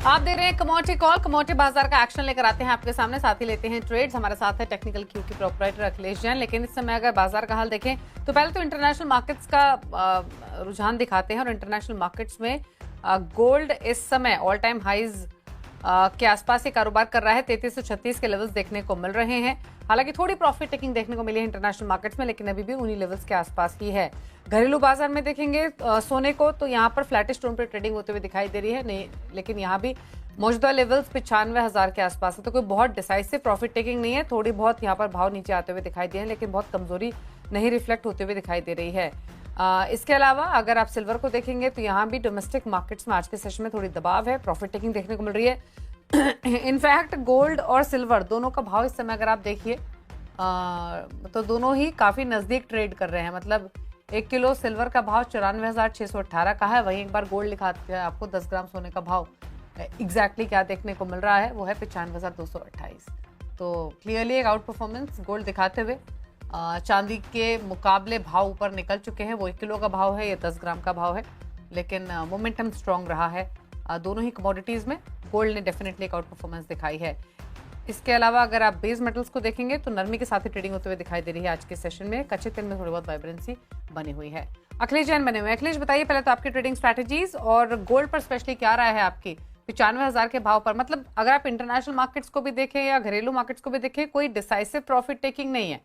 आप दे रहे हैं कमोडिटी कॉल। कमोडिटी बाजार का एक्शन लेकर आते हैं आपके सामने, साथ ही लेते हैं ट्रेड्स। हमारे साथ है टेक्निकल क्यू की प्रोपराइटर अखिलेश जैन। लेकिन इस समय अगर बाजार का हाल देखें तो पहले तो इंटरनेशनल मार्केट्स का रुझान दिखाते हैं। और इंटरनेशनल मार्केट्स में गोल्ड इस समय ऑल टाइम हाइज के आसपास ही कारोबार कर रहा है। 3336 के लेवल्स देखने को मिल रहे हैं। हालांकि थोड़ी प्रॉफिट टेकिंग देखने को मिली है इंटरनेशनल मार्केट्स में, लेकिन अभी भी उन्हीं लेवल्स के आसपास ही है। घरेलू बाजार में देखेंगे सोने को तो यहाँ पर फ्लैटिश टोन पर ट्रेडिंग होते हुए दिखाई दे रही है नहीं, लेकिन यहाँ भी मौजूदा लेवल्स 95,000 के आसपास है। तो कोई बहुत डिसाइसिव प्रॉफिट टेकिंग नहीं है। थोड़ी बहुत यहाँ पर भाव नीचे आते हुए दिखाई दिए हैं, लेकिन बहुत कमजोरी नहीं रिफ्लेक्ट होते हुए दिखाई दे रही है। इसके अलावा अगर आप सिल्वर को देखेंगे तो यहाँ भी डोमेस्टिक मार्केट्स में आज के सेशन में थोड़ी दबाव है, प्रॉफिट टेकिंग देखने को मिल रही है। इनफैक्ट गोल्ड और सिल्वर दोनों का भाव इस समय अगर आप देखिए तो दोनों ही काफी नजदीक ट्रेड कर रहे हैं। मतलब 1 किलो सिल्वर का भाव 94,618 का है। वहीं एक बार गोल्ड दिखाते हैं आपको 10 ग्राम सोने का भाव एग्जैक्टली क्या देखने को मिल रहा है, वो है 95,228। तो क्लियरली एक आउट परफॉर्मेंस गोल्ड दिखाते हुए चांदी के मुकाबले भाव ऊपर निकल चुके हैं। वो 1 किलो का भाव है, ये 10 ग्राम का भाव है, लेकिन मोमेंटम स्ट्रॉन्ग रहा है दोनों ही कमोडिटीज में। गोल्ड ने डेफिनेटली एक आउट परफॉर्मेंस दिखाई है। इसके अलावा अगर आप बेस मेटल्स को देखेंगे तो नरमी के साथ ही ट्रेडिंग होते हुए दिखाई दे रही है आज के सेशन में। कच्चे तेल में थोड़ी बहुत वाइब्रेंसी बनी हुई है। अखिलेश जैन बने हुए। अखिलेश बताइए पहले तो आपकी ट्रेडिंग स्ट्रैटेजीज और गोल्ड पर स्पेशली क्या राय है आपकी 95,000 के भाव पर। मतलब अगर आप इंटरनेशनल मार्केट्स को भी देखें या घरेलू मार्केट्स को भी देखें, कोई डिसाइसिव प्रॉफिट टेकिंग नहीं है।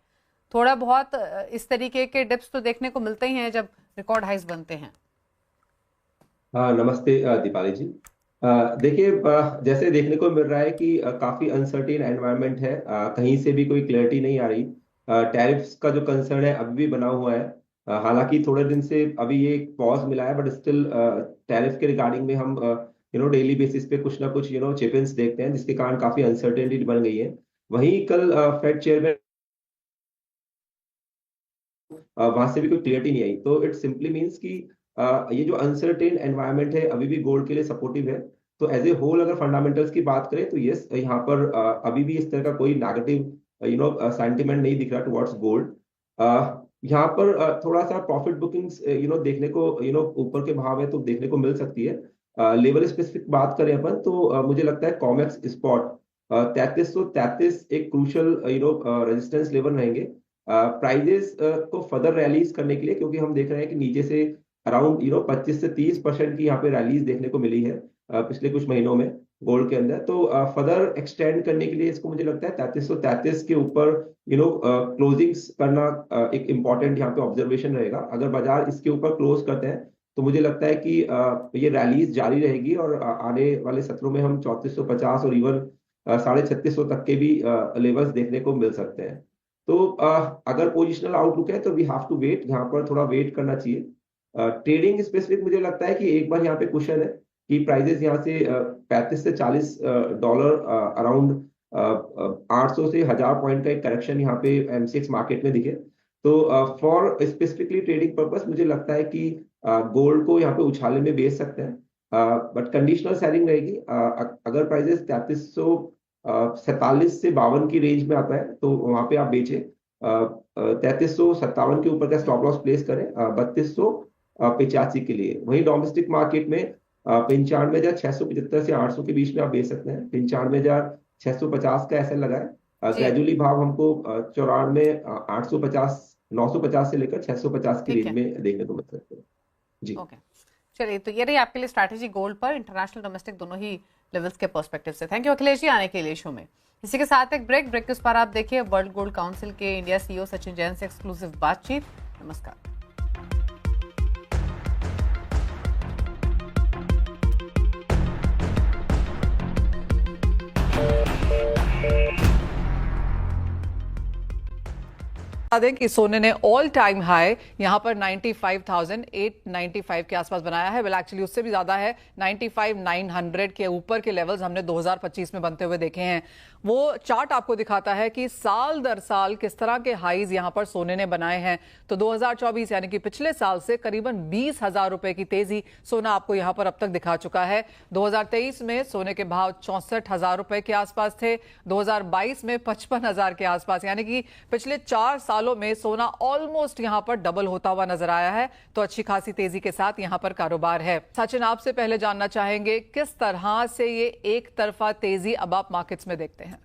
थोड़ा बहुत इस तरीके के डिप्स तो देखने को मिलते ही हैं जब रिकॉर्ड हाइज बनते हैं। नमस्ते दीपाली जी। देखिए, जैसे देखने को मिल रहा है कि काफी अनसर्टेन एनवायरनमेंट है। कहीं से भी कोई क्लैरिटी नहीं आ रही। टैरिफ्स का जो कंसर्न है अभी भी बना हुआ है। हालांकि थोड़े दिन से अभी ये एक पॉज मिला है, बट स्टिल टैरिफ के रिगार्डिंग में हम डेली बेसिस पे कुछ ना कुछ चिप-इन्स देखते हैं, जिसके कारण काफी अनसर्टेनिटी बन गई है। वहीं कल फेड चेयरमैन वहां से भी कोई क्लियरिटी नहीं आई। तो इट सिंपली मीन्स कि ये जो अनसर्टेन एनवायरनमेंट है अभी भी गोल्ड के लिए सपोर्टिव है। तो एज ए होल अगर फंडामेंटल्स की बात करें तो यस, यहाँ पर अभी भी इस तरह का कोई नेगेटिव सेंटिमेंट नहीं दिख रहा टुवर्ड्स गोल्ड। यहाँ पर थोड़ा सा प्रॉफिट बुकिंग्स देखने को ऊपर के भाव है तो देखने को मिल सकती है। लेवल स्पेसिफिक बात करें अपन तो मुझे लगता है कॉमेक्स स्पॉट 3333 एक क्रूशल रेजिस्टेंस लेवल रहेंगे प्राइजेस को फर्दर रैलीज करने के लिए, क्योंकि हम देख रहे हैं कि नीचे से अराउंड 25 से 30% की यहाँ पे रैलीज देखने को मिली है पिछले कुछ महीनों में गोल्ड के अंदर। तो फर्दर एक्सटेंड करने के लिए इसको मुझे लगता है 3333 के ऊपर क्लोजिंग्स करना एक इम्पॉर्टेंट यहाँ पे ऑब्जर्वेशन रहेगा। अगर बाजार इसके ऊपर क्लोज करते हैं तो मुझे लगता है कि ये रैलीज जारी रहेगी और आने वाले सत्रों में हम 3450 और इवन 3650 तक के भी लेवल्स देखने को मिल सकते हैं। तो अगर पोजिशनल आउटलुक है तो वी हैव टू वेट, यहाँ पर थोड़ा वेट करना चाहिए। ट्रेडिंग स्पेसिफिक मुझे लगता है कि एक बार यहाँ पे क्वेश्चन है कि प्राइजेस यहाँ से 35 से 40 डॉलर अराउंड 800 से 1000 पॉइंट का एक करेक्शन यहाँ पे एमसीएक्स मार्केट में दिखे तो फॉर स्पेसिफिकली ट्रेडिंग पर्पस मुझे लगता है कि गोल्ड को यहाँ पे उछाले में बेच सकते हैं, बट कंडीशनल सेलिंग रहेगी। अगर प्राइजेस 4347 से 52 की रेंज में आता है तो वहां पे आप बेचे। 3357 के ऊपर का स्टॉप लॉस प्लेस करें 3285 के लिए। वहीं डोमेस्टिक मार्केट में 95,675 से 800 के बीच में आप बेच सकते हैं। 95,650 का ऐसा लगाए। ग्रेजुअली भाव हमको 94,850 950 से लेकर 650 की रेंज में देखने को मिल सकते हैं जी। चलिए, तो ये रही आपके लिए स्ट्रैटेजी गोल्ड पर इंटरनेशनल डोमेस्टिक दोनों ही लेवल्स के पर्सपेक्टिव से। थैंक यू अखिलेश जी आने के लिए शो में। इसी के साथ एक ब्रेक के उस पर आप देखिए वर्ल्ड गोल्ड काउंसिल के इंडिया सीईओ सचिन जैन से एक्सक्लूसिव बातचीत। नमस्कार। बता दें कि सोने ने ऑल टाइम हाई यहां पर 95,895 के आसपास बनाया है। वेल एक्चुअली उससे भी ज्यादा है, 95,900 के ऊपर के लेवल्स हमने 2025 में बनते हुए देखे हैं। वो चार्ट आपको दिखाता है कि साल दर साल किस तरह के हाईज यहां पर सोने ने बनाए हैं। तो 2024 यानी कि पिछले साल से करीबन 20,000 रुपए की तेजी सोना आपको यहां पर अब तक दिखा चुका है। 2023 में सोने के भाव 64,000 रुपए के आसपास थे, 2022 में 55,000 के आसपास, यानी कि पिछले 4 साल सालों में सोना ऑलमोस्ट यहां पर डबल होता हुआ नजर आया है, तो अच्छी खासी तेजी के साथ यहां पर कारोबार है। सचिन, आपसे पहले जानना चाहेंगे किस तरह से ये एक तरफा तेजी अब आप मार्केट्स में देखते हैं?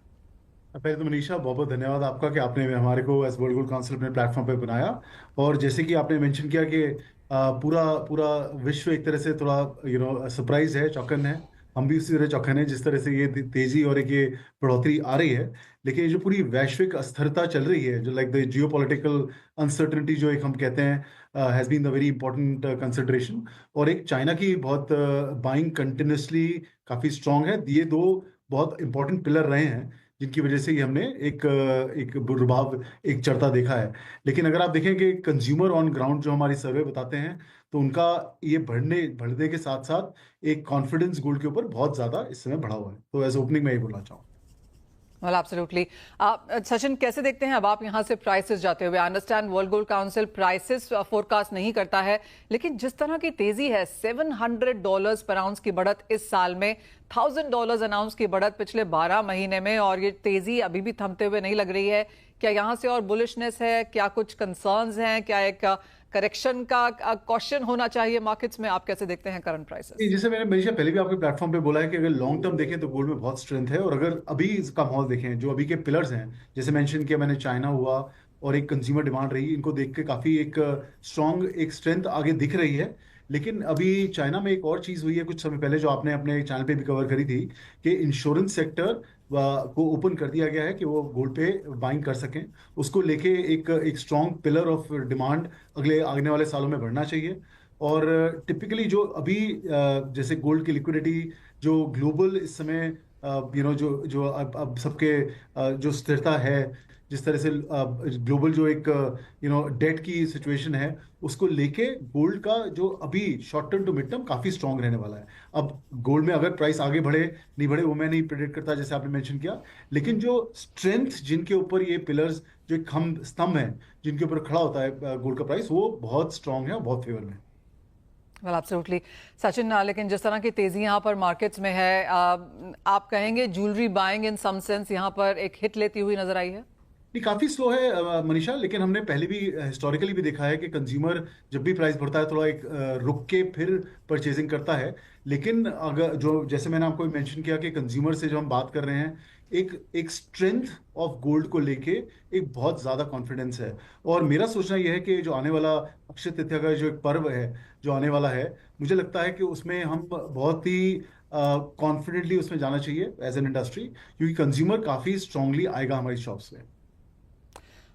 पहले तो मनीषा बहुत बहुत धन्यवाद आपका कि आपने हमारे को एज वर्ल्ड गोल्ड काउंसिल अपने प्लेटफॉर्म पे बनाया। और जैसे कि आपने मेंशन किया कि पूरा पूरा विश्व एक तरह से थोड़ा सरप्राइज है, चौकन है। हम भी उसी तरह चौकन है जिस तरह से ये तेजी और एक ये बढ़ोतरी आ रही है। लेकिन ये जो पूरी वैश्विक अस्थिरता चल रही है, जो like the geopolitical uncertainty जो एक हम कहते हैं, has been the very important consideration. और एक चाइना की बहुत बाइंग कंटिन्यूसली काफ़ी स्ट्रांग है। ये दो बहुत इंपॉर्टेंट पिलर रहे हैं जिनकी वजह से ही हमने एक रुबाब, एक चढ़ता देखा है। लेकिन अगर आप देखें कि कंज्यूमर ऑन ग्राउंड जो हमारी सर्वे बताते हैं, तो उनका ये बढ़ने के साथ साथ एक कॉन्फिडेंस गोल्ड के ऊपर बहुत ज्यादा इस समय बढ़ा हुआ है। तो एज ओपनिंग में यही बोलना चाहूँ। Well, absolutely. सचिन, कैसे देखते हैं अब आप यहां से प्राइसेस जाते हुए? Understand world gold council prices forecast नहीं करता है, लेकिन जिस तरह की तेजी है, $700 पर आउंस की बढ़त इस साल में, $1000 अनाउंस की बढ़त पिछले 12 महीने में, और ये तेजी अभी भी थमते हुए नहीं लग रही है। क्या यहां से और बुलिशनेस है? क्या कुछ कंसर्न्स हैं? क्या एक करेक्शन का क्वेश्चन होना चाहिए मार्केट्स में? आप कैसे देखते हैं करंट प्राइसेस? जैसे मैंने हमेशा पहले भी आपके प्लेटफॉर्म पे बोला है कि अगर लॉन्ग टर्म देखें तो गोल्ड में बहुत स्ट्रेंथ है। और अगर अभी इसका माहौल देखें, जो अभी के पिलर्स हैं, जैसे मेंशन किया मैंने, चाइना हुआ और एक कंज्यूमर डिमांड रही, इनको देख के काफी एक स्ट्रांग एक स्ट्रेंथ आगे दिख रही है। लेकिन अभी चाइना में एक और चीज हुई है कुछ समय पहले, जो आपने अपने चैनल पे भी कवर करी थी, कि इंश्योरेंस सेक्टर को ओपन कर दिया गया है कि वो गोल्ड पे बाइंग कर सकें। उसको लेके एक स्ट्रांग पिलर ऑफ डिमांड अगले आने वाले सालों में बढ़ना चाहिए। और टिपिकली जो अभी जैसे गोल्ड की लिक्विडिटी जो ग्लोबल इस समय जो अब सबके जो स्थिरता है, जिस तरह से ग्लोबल जो एक डेट की सिचुएशन है, उसको लेके गोल्ड का जो अभी short term to mid term काफी स्ट्रांग रहने वाला है। अब गोल्ड में अगर प्राइस आगे बढ़े नहीं बढ़े वो मैं नहीं प्रेडिक्ट करता, जैसे आपने मेंशन किया। लेकिन जो स्ट्रेंथ जिनके ऊपर ये पिलर्स, जो एक स्तंभ है जिनके ऊपर खड़ा होता है गोल्ड का प्राइस, वो बहुत स्ट्रांग है और बहुत फेवर में है। वेल, एब्सोल्युटली सचिन, लेकिन जिस तरह की तेजी यहाँ पर मार्केट्स में है, आप कहेंगे jewellery buying in some sense यहाँ पर एक हिट लेती हुई नजर आई है? ये काफी स्लो है मनीषा। लेकिन हमने पहले भी हिस्टोरिकली भी देखा है कि कंज्यूमर जब भी प्राइस बढ़ता है थोड़ा एक रुक के फिर परचेजिंग करता है। लेकिन अगर जो जैसे मैंने आपको मेंशन किया कि कंज्यूमर से जो हम बात कर रहे हैं, एक स्ट्रेंथ ऑफ गोल्ड को लेके एक बहुत ज्यादा कॉन्फिडेंस है। और मेरा सोचना यह है कि जो आने वाला अक्षय तृतीया का जो एक पर्व है जो आने वाला है, मुझे लगता है कि उसमें हम बहुत ही कॉन्फिडेंटली उसमें जाना चाहिए एज एन इंडस्ट्री, क्योंकि कंज्यूमर काफी स्ट्रांगली आएगा हमारी शॉप्स में।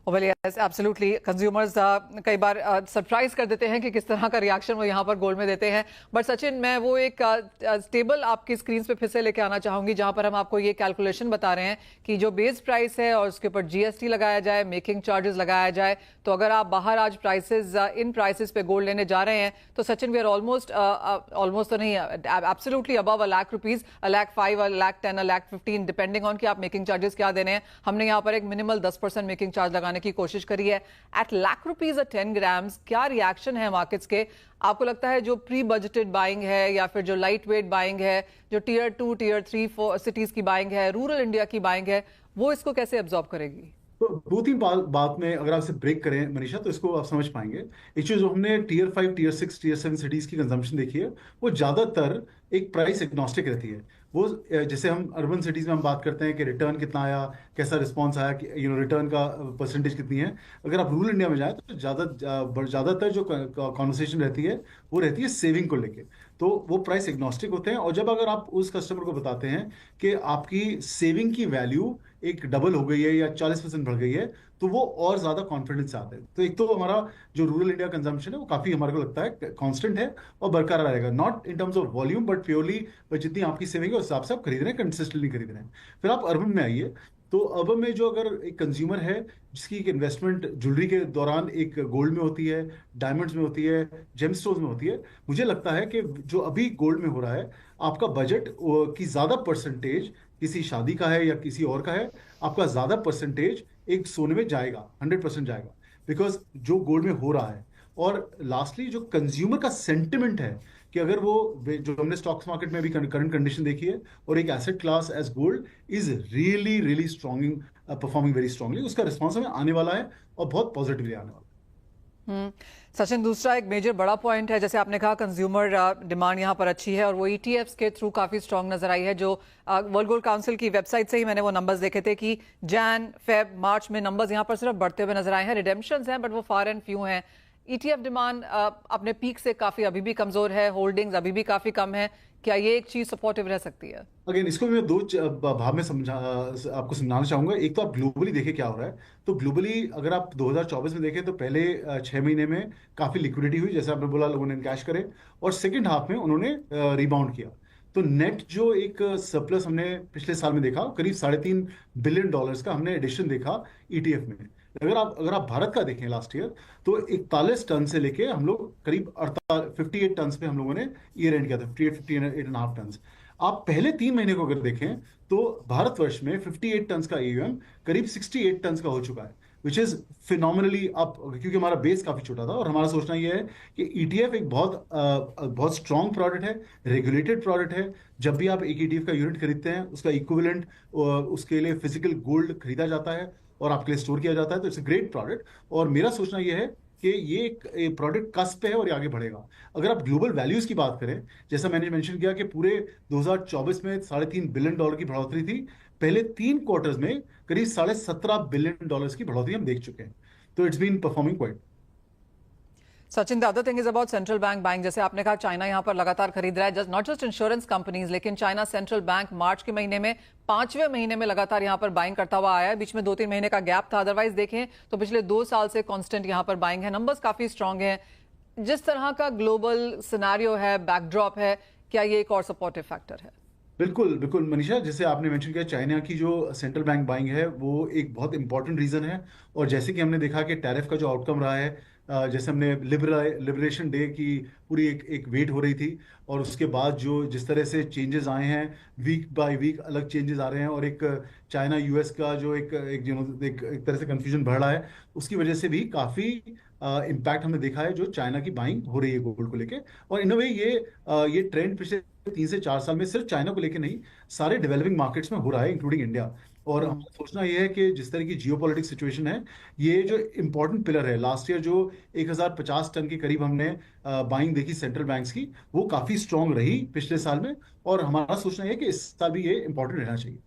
Well, yes, absolutely. कंज्यूमर्स कई बार सरप्राइज कर देते हैं कि किस तरह का रिएक्शन वो यहाँ पर गोल्ड में देते हैं। बट सचिन, मैं वो एक टेबल आपकी स्क्रीन पे फिर से लेके आना चाहूंगी जहां पर हम आपको ये कैलकुलेशन बता रहे हैं कि जो बेस प्राइस है और उसके ऊपर जीएसटी लगाया जाए, मेकिंग चार्जेस लगाया जाए, तो अगर आप बाहर आज प्राइसेस इन प्राइसेस पे गोल्ड लेने जा रहे हैं तो सचिन वी आर ऑलमोस्ट तो नहीं, एब्सोल्युटली अबव ₹1,00,000, ₹1,05,000, ₹1,10,000, ₹1,15,000, डिपेंडिंग ऑन कि आप मेकिंग चार्जेस क्या देने हैं। हमने यहाँ पर एक मिनिमल 10% मेकिंग चार्ज लगाने की कोशिश करी है एट ₹1,00,000 10 ग्राम्स। क्या रिएक्शन है मार्केट्स के? आपको लगता है जो प्री बजटेड बाइंग है या फिर जो लाइट वेट बाइंग है, जो टियर 2, टियर 3, 4 सिटीज की बाइंग है, रूरल इंडिया की बाइंग है, वो इसको कैसे एब्जॉर्ब करेगी? तो दो तीन बात में अगर आप इसे ब्रेक करें मनीषा, तो इसको आप समझ पाएंगे। एक जो हमने टियर 5, टियर 6, टियर 7 सिटीज की कंजम्पशन देखी है, वो ज्यादातर एक प्राइस एग्नोस्टिक रहती है। वो जैसे हम अर्बन सिटीज में हम बात करते हैं कि रिटर्न कितना आया, कैसा रिस्पॉन्स आया, कि रिटर्न का परसेंटेज कितनी है। अगर आप रूरल इंडिया में जाए तो ज्यादातर जो कॉन्वर्सेशन रहती है वो रहती है सेविंग को लेके। तो वो प्राइस एग्नोस्टिक होते हैं। और जब अगर आप उस कस्टमर को बताते हैं कि आपकी सेविंग की वैल्यू एक डबल हो गई है या 40% बढ़ गई है, तो वो और ज्यादा कॉन्फिडेंस आते हैं। तो एक तो हमारा जो रूरल इंडिया कंजम्पशन है वो काफी हमारे को लगता है कांस्टेंट है और बरकरार रहेगा, not in terms of volume but purely जितनी आपकी सेविंग है उस हिसाब से आप खरीद रहे हैं, कंसिस्टेंटली खरीद रहे हैं। फिर आप अर्बन में आइए, तो अर्बन में जो अगर एक कंज्यूमर है जिसकी एक इन्वेस्टमेंट ज्वेलरी के दौरान एक गोल्ड में होती है, डायमंड्स में होती है, जेमस्टोन्स में होती है, मुझे लगता है कि जो अभी गोल्ड में हो रहा है, आपका बजट की ज्यादा परसेंटेज किसी शादी का है या किसी और का है, आपका ज्यादा परसेंटेज एक सोने में जाएगा, 100% जाएगा, बिकॉज जो गोल्ड में हो रहा है। और लास्टली जो कंज्यूमर का सेंटिमेंट है कि अगर वो जो हमने स्टॉक्स मार्केट में भी करंट कंडीशन देखी है, और एक asset class as gold is really really performing very strongly. उसका रिस्पॉन्स हमें आने वाला है और बहुत पॉजिटिवली आने वाला है। सचिन, दूसरा एक मेजर बड़ा पॉइंट है, जैसे आपने कहा कंज्यूमर डिमांड यहाँ पर अच्छी है और वो ईटीएफ्स के थ्रू काफी स्ट्रांग नजर आई है। जो वर्ल्ड गोल्ड काउंसिल की वेबसाइट से ही मैंने वो नंबर्स देखे थे कि जैन फेब मार्च में नंबर्स यहाँ पर सिर्फ बढ़ते हुए नजर आए हैं। रिडेम्पशंस हैं बट वो फार एंड फ्यू हैं। ईटीएफ डिमांड अपने पीक से काफी अभी भी कमजोर है, होल्डिंग्स अभी भी काफी कम है। क्या ये एक चीज सपोर्टिव रह सकती है? अगेन इसको मैं दो भाव में आपको समझाना चाहूंगा। एक तो आप ग्लोबली देखें क्या हो रहा है। तो ग्लोबली अगर आप 2024 में देखें तो पहले 6 महीने में काफी लिक्विडिटी हुई, जैसे आपने बोला लोगों ने कैश करे, और सेकेंड हाफ में उन्होंने रिबाउंड किया। तो नेट जो एक सरप्लस हमने पिछले साल में देखा, करीब $3.5 बिलियन का हमने एडिशन देखा ईटीएफ में। अगर आप भारत का देखें लास्ट ईयर, तो 41 टन से लेके हम लोग करीब 58 टन पे हम लोगों ने ईयर एंड किया था, 58.5 टन। आप पहले 3 महीने को अगर देखें तो भारतवर्ष में 58 टन का एयूएम करीब 68 टन का हो चुका है, विच इज फिनोमिनली अप, क्योंकि हमारा बेस काफी छोटा था। और हमारा सोचना यह है कि ईटीएफ एक बहुत स्ट्रॉन्ग प्रोडक्ट है, रेगुलेटेड प्रोडक्ट है। जब भी आप एक ईटीएफ का यूनिट खरीदते हैं, उसका इक्विवेलेंट उसके लिए फिजिकल गोल्ड खरीदा जाता है और आपके लिए स्टोर किया जाता है। तो इट्स अ ग्रेट प्रोडक्ट। और मेरा सोचना यह है कि ये एक प्रोडक्ट कस्प पे है और ये आगे बढ़ेगा। अगर आप ग्लोबल वैल्यूज की बात करें, जैसा मैंने मेंशन किया कि पूरे 2024 में $3.5 बिलियन की बढ़ोतरी थी, पहले 3 क्वार्टर्स में करीब $17.5 बिलियन की बढ़ोतरी हम देख चुके हैं। तो it's been performing quite. Sachin, the other thing is about central bank buying. जैसे आपने कहा चाइना यहाँ पर लगातार खरीद रहा है, just not just insurance companies, लेकिन चाइना सेंट्रल बैंक मार्च के महीने में 5वें महीने में लगातार यहाँ पर बाइंग करता हुआ आया है। बीच में 2-3 महीने का गैप था, अदरवाइज देखें तो पिछले 2 साल से कांस्टेंट यहाँ पर बाइंग है। नंबर्स काफी स्ट्रांग हैं। जिस तरह का ग्लोबल सिनेरियो है, बैकड्रॉप है, क्या ये एक और सपोर्टिव फैक्टर है? बिल्कुल बिल्कुल मनीषा, जैसे आपने मेंशन किया, चाइना की जो सेंट्रल बैंक बाइंग है वो एक बहुत इंपॉर्टेंट रीजन है। और जैसे कि हमने देखा कि टैरिफ का जो आउटकम रहा है, जैसे हमने लिबरेशन डे की पूरी एक वेट हो रही थी, और उसके बाद जो जिस तरह से चेंजेस आए हैं, वीक बाय वीक अलग चेंजेस आ रहे हैं, और एक चाइना यूएस का जो एक तरह से कंफ्यूजन बढ़ रहा है, उसकी वजह से भी काफ़ी इम्पैक्ट हमने देखा है जो चाइना की बाइंग हो रही है गोल्ड को लेके। और इन अ वे ये ट्रेंड पिछले 3 से 4 साल में सिर्फ चाइना को लेके नहीं, सारे डेवलपिंग मार्केट्स में हो रहा है, इंक्लूडिंग इंडिया। और हमारा सोचना यह है कि जिस तरह की जियोपॉलिटिक्स सिचुएशन है, ये जो इंपॉर्टेंट पिलर है, लास्ट ईयर जो 1050 टन के करीब हमने बाइंग देखी सेंट्रल बैंक्स की, वो काफी स्ट्रांग रही पिछले साल में। और हमारा सोचना है कि इस साल भी ये इंपॉर्टेंट रहना चाहिए।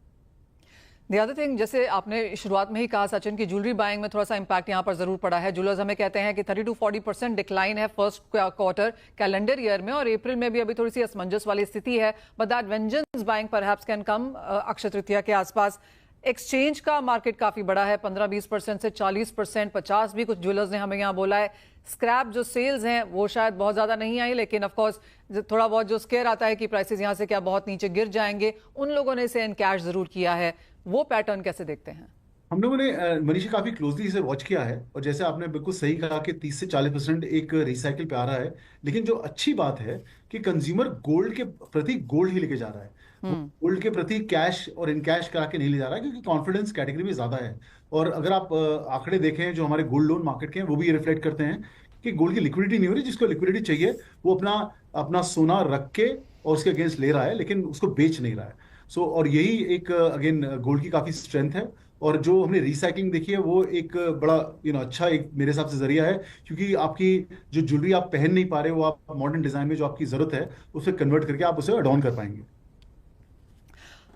द अदर थिंग, जैसे आपने शुरुआत में ही कहा सचिन की ज्वेलरी बाइंग में थोड़ा सा इंपैक्ट यहाँ पर जरूर पड़ा है। ज्वेलर्स हमें कहते हैं कि 30-40% डिक्लाइन है फर्स्ट क्वार्टर कैलेंडर ईयर में, और अप्रैल में भी अभी थोड़ी सी असमंजस वाली स्थिति है। But that vengeance buying perhaps can come Akshaya Tritiya के आसपास। एक्सचेंज का मार्केट काफी बड़ा है, 15-20% से 40%, 50 भी कुछ ज्वेलर्स ने हमें यहाँ बोला है। स्क्रैप जो सेल्स हैं वो शायद बहुत ज्यादा नहीं आई, लेकिन ऑफ कोर्स थोड़ा बहुत जो स्केयर आता है कि प्राइसेस यहाँ से क्या बहुत नीचे गिर जाएंगे, उन लोगों ने इसे एनकैश जरूर किया है। वो पैटर्न कैसे देखते हैं? हम लोगों ने मनीषा काफी क्लोजली इसे वॉच किया है, और जैसे आपने बिल्कुल सही कहा कि 30 से 40% एक रिसाइकिल पे आ रहा है। लेकिन जो अच्छी बात है कि कंज्यूमर गोल्ड के प्रति गोल्ड ही लेके जा रहा है, गोल्ड के प्रति कैश और इन कैश करा के नहीं ले जा रहा है, क्योंकि कॉन्फिडेंस कैटेगरी में ज्यादा है। और अगर आप आंकड़े देखें जो हमारे गोल्ड लोन मार्केट के हैं, वो भी ये रिफ्लेक्ट करते हैं कि गोल्ड की लिक्विडिटी नहीं हो रही। जिसको लिक्विडिटी चाहिए वो अपना सोना रख के और उसके अगेंस्ट ले रहा है, लेकिन उसको बेच नहीं रहा है। और यही एक अगेन गोल्ड की काफी स्ट्रेंथ है। और जो हमने रिसाइकलिंग देखी है वो एक बड़ा अच्छा एक मेरे हिसाब से जरिया है, क्योंकि आपकी जो ज्वेलरी आप पहन नहीं पा रहे हो, आप मॉडर्न डिजाइन में जो आपकी जरूरत है उसे कन्वर्ट करके आप उसे अडॉन कर पाएंगे।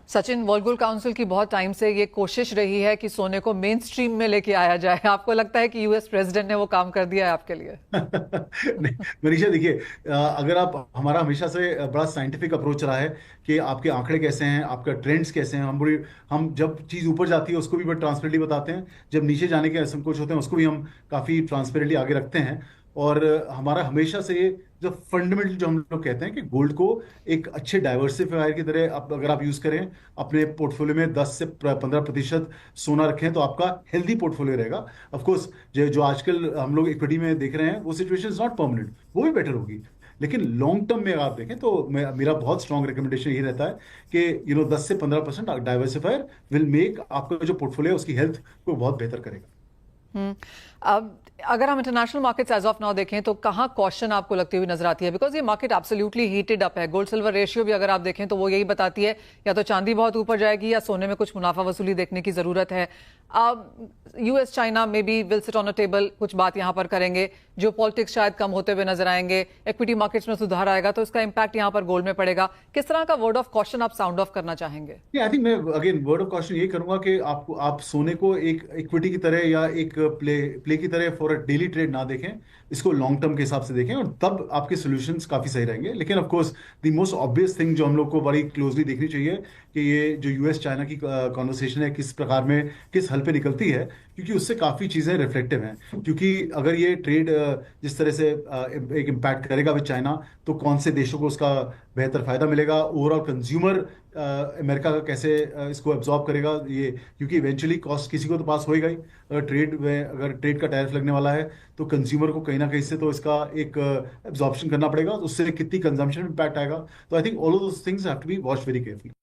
सचिन, वर्ल्ड गोल्ड काउंसिल की बहुत टाइम से ये कोशिश रही है कि सोने को मेन स्ट्रीम में लेके आया जाए। आपको लगता है कि यूएस प्रेसिडेंट ने वो काम कर दिया है आपके लिए? नहीं मनीषा, देखिए, अगर आप हमारा हमेशा से बड़ा साइंटिफिक अप्रोच रहा है कि आपके आंकड़े कैसे हैं, आपका ट्रेंड्स कैसे हैं। हम जब चीज़ ऊपर जाती है उसको भी बड़ा ट्रांसपेरेंटली बताते हैं, जब नीचे जाने के संकोच होते हैं उसको भी हम काफ़ी ट्रांसपेरेंटली आगे रखते हैं। और हमारा हमेशा से जो फंडामेंटल जो हम लोग कहते हैं कि गोल्ड को एक अच्छे डाइवर्सिफायर की तरह अगर आप यूज करें, अपने पोर्टफोलियो में 10 से 15% सोना रखें तो आपका हेल्दी पोर्टफोलियो रहेगा। ऑफ कोर्स जो आजकल हम लोग इक्विटी में देख रहे हैं वो सिचुएशन इज नॉट परमानेंट, वो भी बेटर होगी। लेकिन लॉन्ग टर्म में आप देखें तो मेरा बहुत स्ट्रॉन्ग रिकमेंडेशन यही रहता है कि 10 से 15% डाइवर्सिफायर विल मेक आपका जो पोर्टफोलियो उसकी हेल्थ को बहुत बेहतर करेगा। अब अगर हम international markets as of now देखें तो कहाँ कॉशन आपको लगती हुई नजर आती है? बिकॉज ये मार्केट एब्सोल्युटली हीटेड अप है। गोल्ड सिल्वर रेशियो भी अगर आप देखें तो वो यही बताती है या तो चांदी बहुत ऊपर जाएगी या सोने में कुछ मुनाफा वसूली देखने की जरूरत है। अब यूएस चाइना में भी will sit on a table, कुछ बात यहां पर करेंगे। जो पॉलिटिक्स शायद कम होते हुए नजर आएंगे, इक्विटी मार्केट्स में सुधार आएगा तो इसका इंपैक्ट यहां पर गोल्ड में पड़ेगा। किस तरह का वर्ड ऑफ कॉशन आप साउंड ऑफ करना चाहेंगे? आई थिंक मैं अगेन वर्ड ऑफ कॉशन ये करूंगा कि आप सोने को एक इक्विटी की तरह या एक प्ले की तरह फॉर अ डेली ट्रेड ना देखें, इसको लॉन्ग टर्म के हिसाब से देखें और तब आपके सॉल्यूशंस काफी सही रहेंगे। लेकिन of course the most obvious thing जो हम लोग को बड़ी क्लोजली देखनी चाहिए कि ये जो यूएस चाइना की कॉन्वर्सेशन है किस प्रकार में किस हल पे निकलती है, क्योंकि उससे काफी चीजें रिफ्लेक्टिव हैं। क्योंकि अगर ये ट्रेड जिस तरह से एक इम्पैक्ट करेगा विद चाइना, तो कौन से देशों को उसका बेहतर फायदा मिलेगा, ओवरऑल कंज्यूमर अमेरिका का कैसे इसको एब्जॉर्ब करेगा ये, क्योंकि इवेंचुअली कॉस्ट किसी को तो पास होएगा ही। अगर ट्रेड का टैरिफ लगने वाला है तो कंज्यूमर को कहीं ना कहीं से तो इसका एक एब्जॉर्प्शन करना पड़ेगा, तो उससे कितनी कंजम्पशन इम्पैक्ट आएगा। तो I think all of those things have to be watched very carefully.